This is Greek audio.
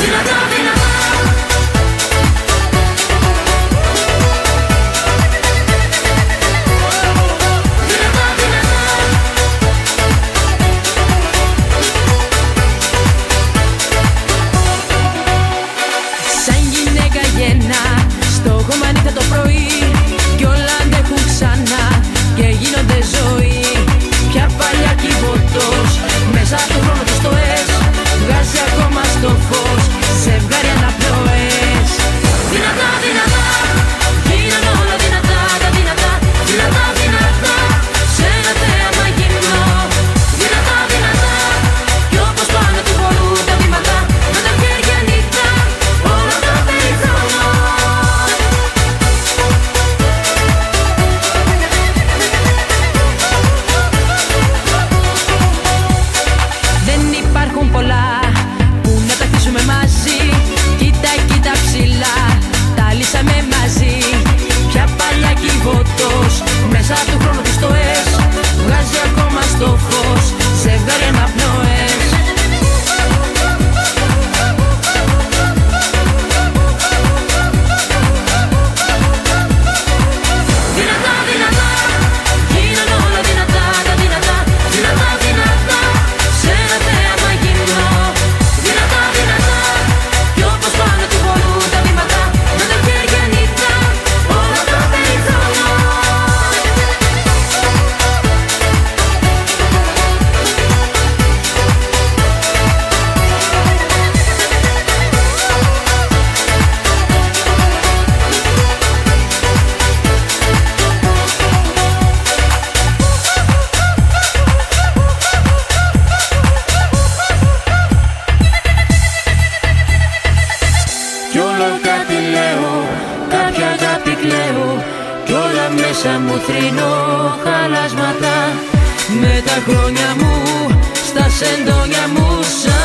δυνατά, δυνατά. Στόχο μανίθα το πρωί κι όλα αντέχουν ξανά και γίνονται ζωή. Πια παλιά κυβωτός μέσα από τον χρόνο του στο ες βγάζει ακόμα στο φως ζευγάρι αναπνοές. Δυνατά, δυνατά, γίνανε όλα δυνατά, τα δυνατά. Δυνατά, δυνατά, σε ένα θέαμα γυμνό. Δυνατά, δυνατά, κι όπως πάνω του μπορούν τα βήματα με τα χέρια νύχτα όλα τα περιθρονώ. Δεν υπάρχουν πολλά που να τα χτίσουμε μαζί. Κοίτα, κοίτα ψηλά, τα λύσαμε μαζί. Πια παλιά κυβωτός μέσα από τον χρόνο του στο ες βγάζει ακόμα στο φως ζευγάρι αναπνοές. Δυνατά, δυνατά, γίνανε όλα δυνατά, τα δυνατά. Δυνατά, δυνατά, σε ένα θέαμα γυμνό. Δυνατά, δυνατά, κι όπως πάνω του μπορούν τα βήματα με τα χέρια νύχτα όλα τα περιθρονώ. Κι όλο κάτι λέω, κάποια αγάπη κλαίω κι όλα μέσα μου θρηνώ χαλάσματα. Με τα χρόνια μου, στα σεντόνια μου σαν